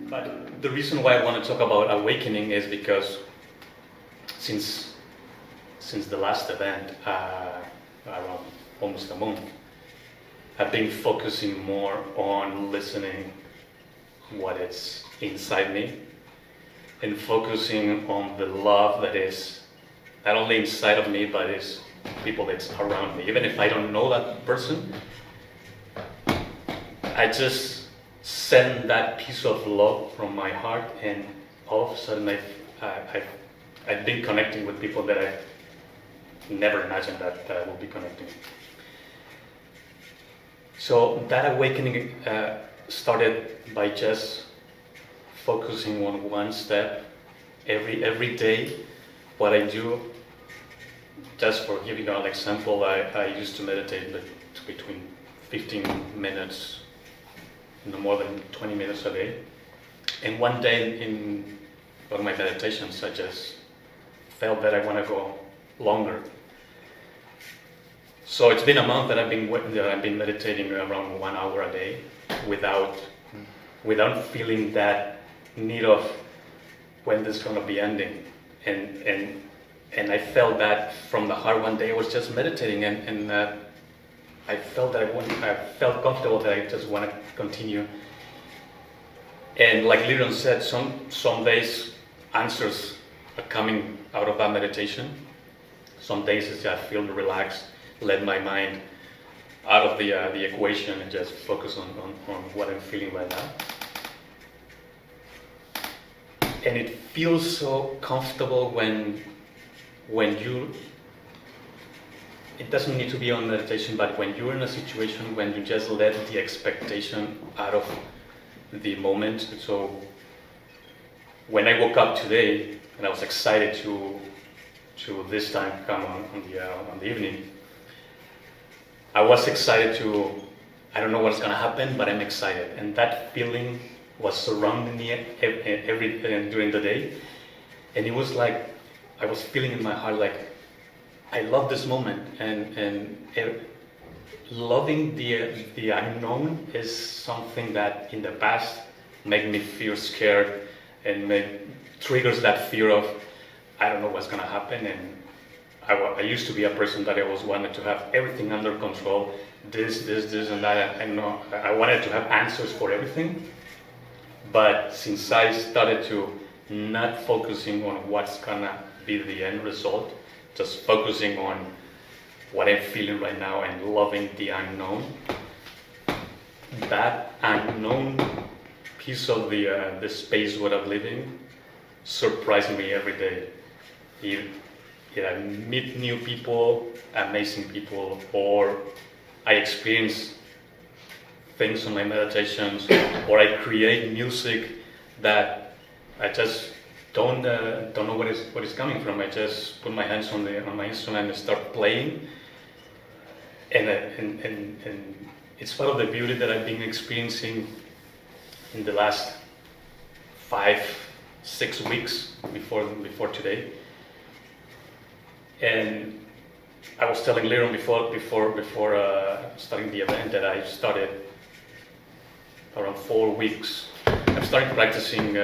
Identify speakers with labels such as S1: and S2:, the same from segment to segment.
S1: But the reason why I want to talk about awakening is because since the last event, around almost a month, I've been focusing more on listening what is inside me and focusing on the love that is not only inside of me but is people that's around me. Even if I don't know that person, I just send that piece of love from my heart, and all of a sudden I've been connecting with people that I never imagined that I will be connecting. So that awakening started by just focusing on one step every day. What I do, just for giving an example, I used to meditate between 15 minutes, no more than 20 minutes a day. And one day in one of my meditations, I just felt that I want to go longer. So it's been a month that I've been meditating around 1 hour a day without feeling that need of when this is going to be ending. And I felt that from the heart. One day I was just meditating and I felt that I felt comfortable that I just want to continue. And like Liron said, some days answers are coming out of that meditation. Some days I feel relaxed, let my mind out of the equation and just focus on what I'm feeling right now. And it feels so comfortable when you, it doesn't need to be on meditation, but when you're in a situation when you just let the expectation out of the moment. So when I woke up today and I was excited to this time come on the evening, I was excited I don't know what's gonna happen, but I'm excited. And that feeling was surrounding me during the day. And it was like, I was feeling in my heart like, I love this moment, and loving the unknown is something that in the past made me feel scared and triggers that fear of, I don't know what's gonna happen. And I used to be a person that I always wanted to have everything under control, this and that. I wanted to have answers for everything. But since I started to not focusing on what's gonna be the end result, just focusing on what I'm feeling right now and loving the unknown, that unknown piece of the space what I'm living surprises me every day. I meet new people, amazing people, or I experience things on my meditations, or I create music that I just don't know what is coming from. I just put my hands on my instrument and start playing, and it's part of the beauty that I've been experiencing in the last 5-6 weeks before today. And I was telling Liron before starting the event that I started around 4 weeks. I've started practicing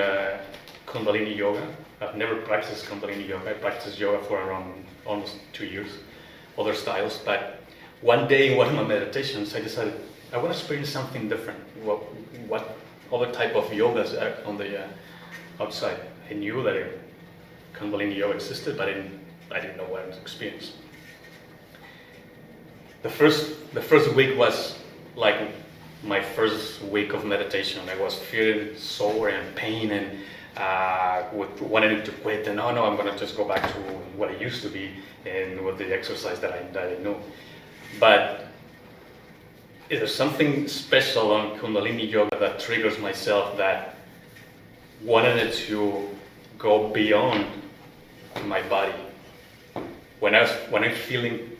S1: Kundalini yoga. I've never practiced Kundalini yoga. I practiced yoga for around almost 2 years, other styles. But one day in one of my meditations, I decided I want to experience something different. What other type of yogas are on the outside? I knew that Kundalini yoga existed, but I didn't know what to experience. The first week was like my first week of meditation. I was feeling sore and pain and wanted to quit. And no, I'm gonna just go back to what I used to be and with the exercise that I know. But there's something special on Kundalini yoga that triggers myself that wanted to go beyond my body. When I'm feeling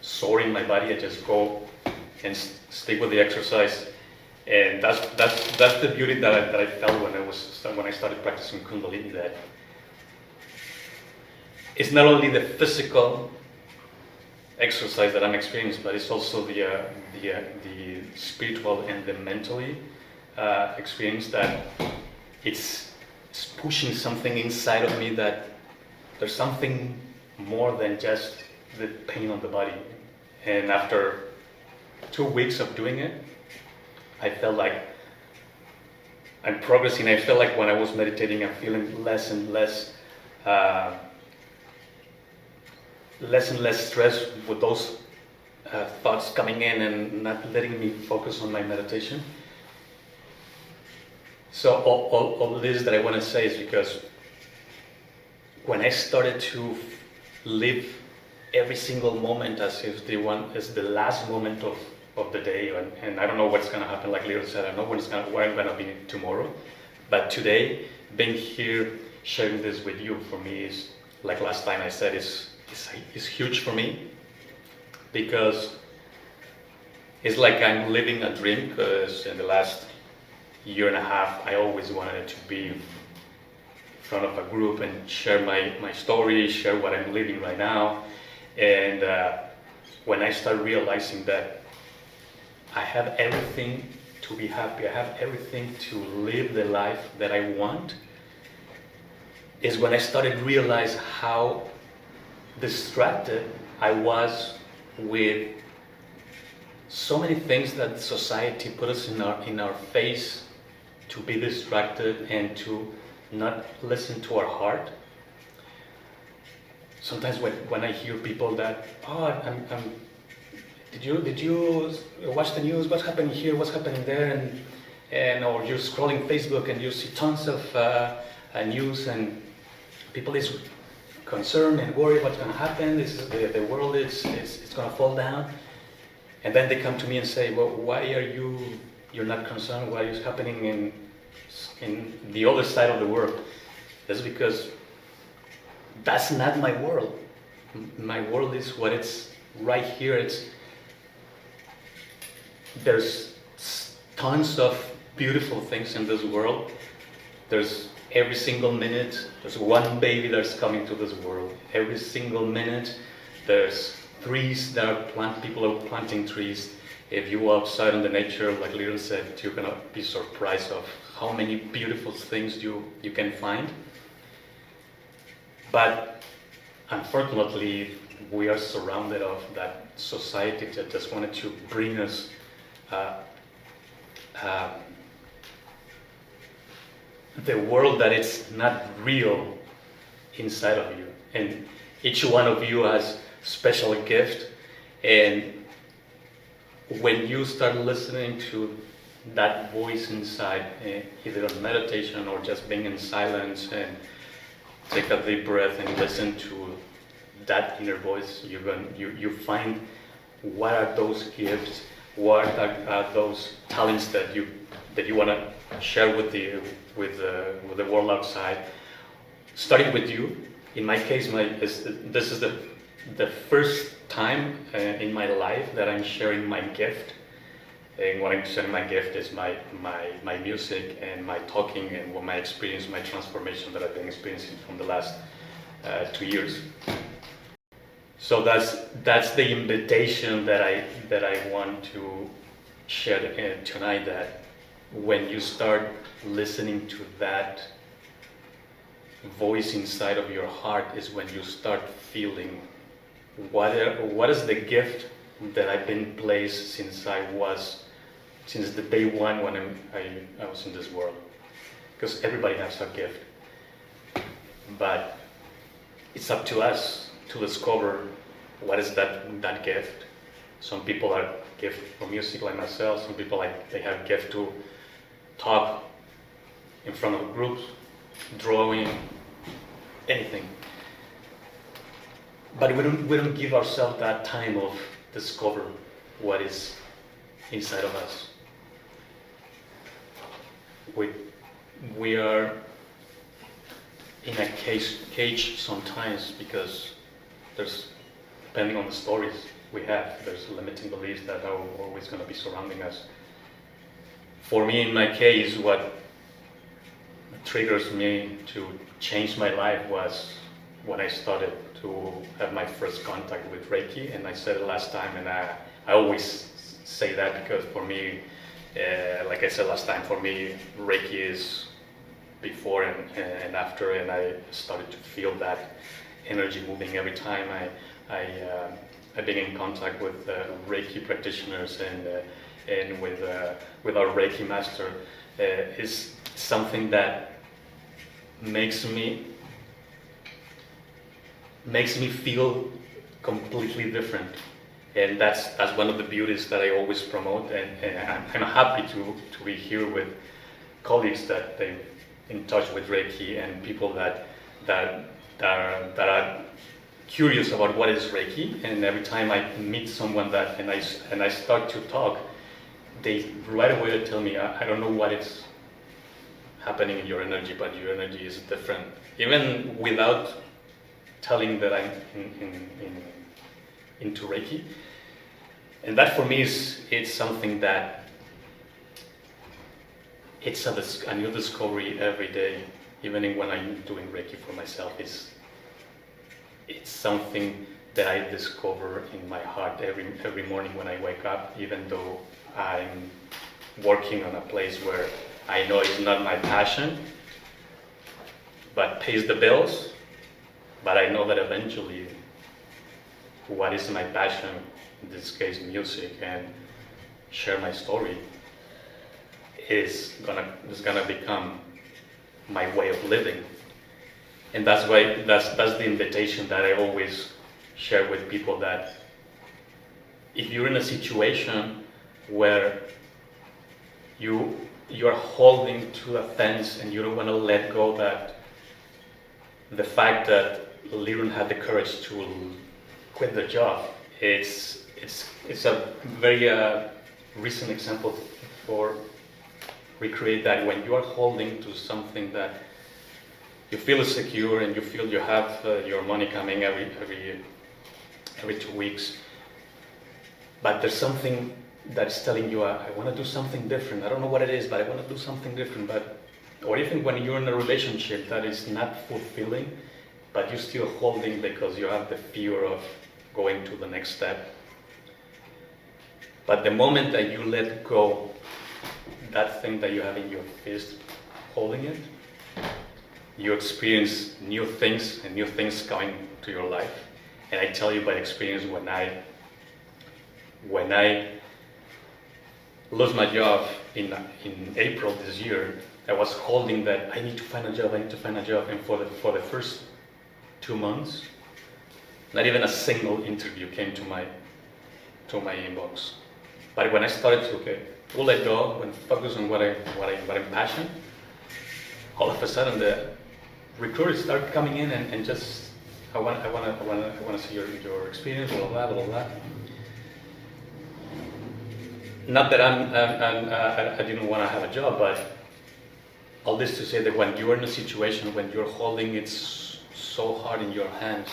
S1: sore in my body, I just go and stick with the exercise, and that's the beauty that I felt when I started practicing Kundalini. That it's not only the physical exercise that I'm experiencing, but it's also the spiritual and the mentally experience that it's pushing something inside of me that there's something more than just the pain on the body. And after 2 weeks of doing it, I felt like I'm progressing. I felt like when I was meditating, I'm feeling less and less stress with those thoughts coming in and not letting me focus on my meditation. So all this that I want to say is because when I started to live every single moment as if the last moment of the day, and I don't know what's going to happen, like Leo said, I don't know where I'm going to be tomorrow, but today, being here, sharing this with you, for me is, like last time I said, is huge for me, because it's like I'm living a dream, because in the last year and a half, I always wanted to be in front of a group and share my story, share what I'm living right now. And when I start realizing that I have everything to be happy, I have everything to live the life that I want, is when I started to realize how distracted I was with so many things that society put us in our face to be distracted and to not listen to our heart. Sometimes when I hear people that, did you watch the news? What's happening here? What's happening there? And or you're scrolling Facebook and you see tons of news, and people is concerned and worried what's going to happen. The world is going to fall down. And then they come to me and say, well, why are you're not concerned? What is happening in the other side of the world? That's because that's not my world. My world is what it's right here. There's tons of beautiful things in this world. There's every single minute, there's one baby that's coming to this world. Every single minute, there's trees that are people are planting trees. If you go outside in the nature, like Little said, you're gonna be surprised of how many beautiful things you can find. But unfortunately, we are surrounded of that society that just wanted to bring us the world that it's not real inside of you. And each one of you has special gift, and when you start listening to that voice inside, either on meditation or just being in silence and take a deep breath and listen to that inner voice, you find what are those gifts, what are those talents that you want to share with the world outside, starting with you. In my case, this is the first time in my life that I'm sharing my gift. And what I'm sharing my gift is my music and my talking and my experience, my transformation that I've been experiencing from the last 2 years. So that's the invitation that I want to share tonight. That when you start listening to that voice inside of your heart, is when you start feeling what is the gift that I've been placed since the day one when I was in this world. Because everybody has a gift, but it's up to us to discover what is that gift. Some people are gift for music, like myself. Some people they have gift to talk in front of groups, drawing, anything. But we don't give ourselves that time of discover what is inside of us. We are in a cage sometimes, because there's, depending on the stories we have, there's limiting beliefs that are always going to be surrounding us. For me, in my case, what triggers me to change my life was when I started to have my first contact with Reiki. And I said it last time, and I always say that because for me, like I said last time, for me, Reiki is before and after, and I started to feel that energy moving every time I began in contact with Reiki practitioners and with our Reiki master. Is something that makes me feel completely different, and that's one of the beauties that I always promote, and I'm happy to be here with colleagues that they're in touch with Reiki and people that are curious about what is Reiki. And every time I meet someone and I start to talk, they right away they tell me, I don't know what is happening in your energy, but your energy is different, even without telling that I'm into Reiki. And that for me it's something that it's a new discovery every day, even when I'm doing Reiki for myself. It's something that I discover in my heart every morning when I wake up, even though I'm working on a place where I know it's not my passion, but pays the bills. But I know that eventually what is my passion, in this case music, and share my story, is gonna become my way of living. And that's why that's the invitation that I always share with people, that if you're in a situation where you're holding to a fence and you don't want to let go, that the fact that Liron had the courage to quit the job, it's a very recent example for recreate that. When you are holding to something that you feel is secure and you feel you have your money coming every 2 weeks, but there's something that's telling you, I want to do something different. I don't know what it is, but I want to do something different. Or even when you're in a relationship that is not fulfilling, but you're still holding because you have the fear of going to the next step. But the moment that you let go, that thing that you have in your fist, holding it, you experience new things and new things coming to your life. And I tell you by experience, when I lost my job in April this year, I was holding that I need to find a job, and for the first 2 months, not even a single interview came to my inbox. But when I started to we'll let go and focus on what I'm passionate, all of a sudden the recruiters start coming in and just I want to see your experience, blah blah blah blah. Not that I didn't want to have a job, but all this to say that when you're in a situation when you're holding it so hard in your hands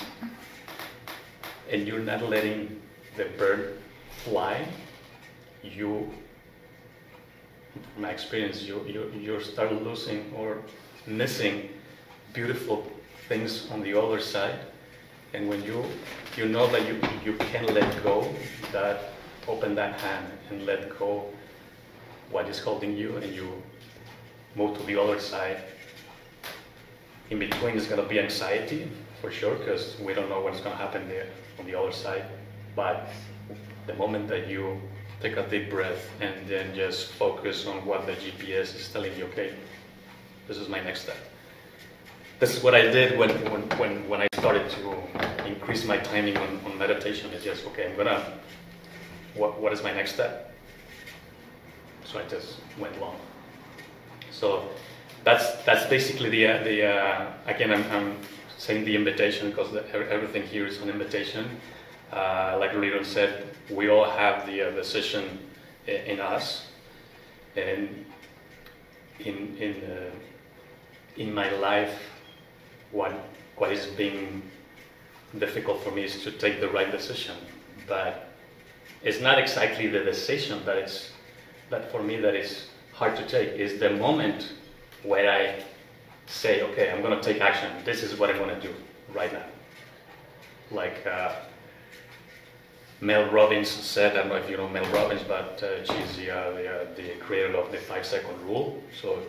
S1: and you're not letting the bird fly, from my experience, you start losing or missing beautiful things on the other side. And when you know that you can let go, that open that hand and let go what is holding you, and you move to the other side. In between is going to be anxiety for sure, because we don't know what's going to happen there on the other side. But the moment that you take a deep breath and then just focus on what the GPS is telling you, okay, this is my next step. This is what I did when I started to increase my timing on meditation. Is just, okay, what is my next step? So I just went along. So that's basically the again, I'm saying the invitation because everything here is an invitation. Like Liron said, we all have the decision in us, and in my life, what is being difficult for me is to take the right decision. But it's not exactly the decision that for me that is hard to take. Is the moment where I say, okay, I'm going to take action. This is what I'm going to do right now. Like Mel Robbins said, I don't know if you know Mel Robbins, but she's the creator of the 5-second rule. So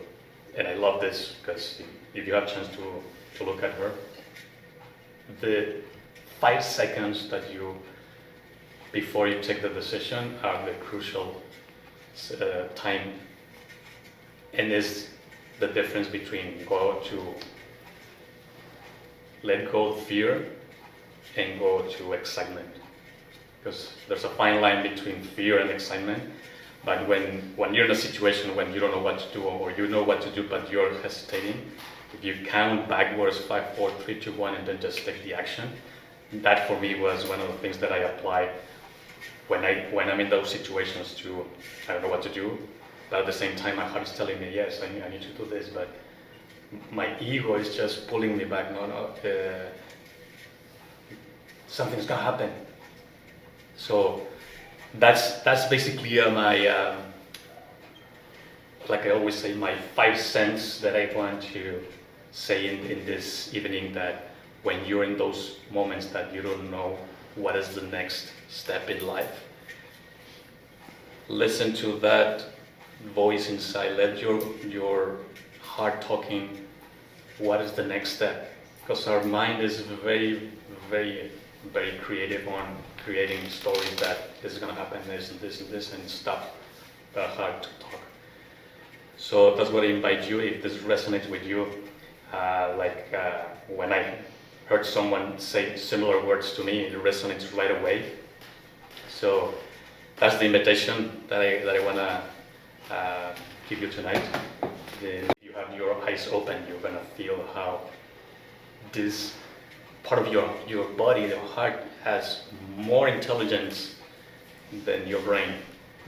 S1: and I love this because if you have a chance to look at her, the 5 seconds that before you take the decision are the crucial time, and is the difference between let go of fear and go to excitement, because there's a fine line between fear and excitement. But when you're in a situation when you don't know what to do, or you know what to do but you're hesitating, if you count backwards 5, 4, 3, 2, 1 and then just take the action, that for me was one of the things that I apply when I'm in those situations to, I don't know what to do, but at the same time my heart is telling me, yes, I need to do this, but my ego is just pulling me back. No, something's gonna happen. So that's basically my, like I always say, my 5 cents that I want to say in this evening, that when you're in those moments that you don't know what is the next step in life, listen to that voice inside. Let your heart talking, what is the next step? Because our mind is very, very, very creative on creating stories that this is going to happen, this and this and this, and stop the heart to talk. So that's what I invite you, if this resonates with you, when I heard someone say similar words to me, it resonates right away. So that's the invitation that I want to give you tonight. If you have your eyes open, you're going to feel how this part of your body, your heart, has more intelligence than your brain.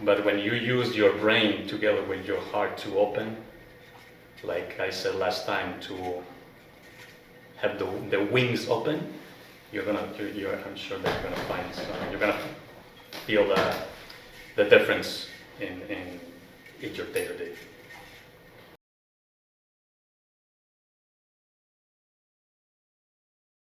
S1: But when you use your brain together with your heart to open, like I said last time, to have the wings open, I'm sure that you're gonna find, you're gonna feel the difference in your day-to-day.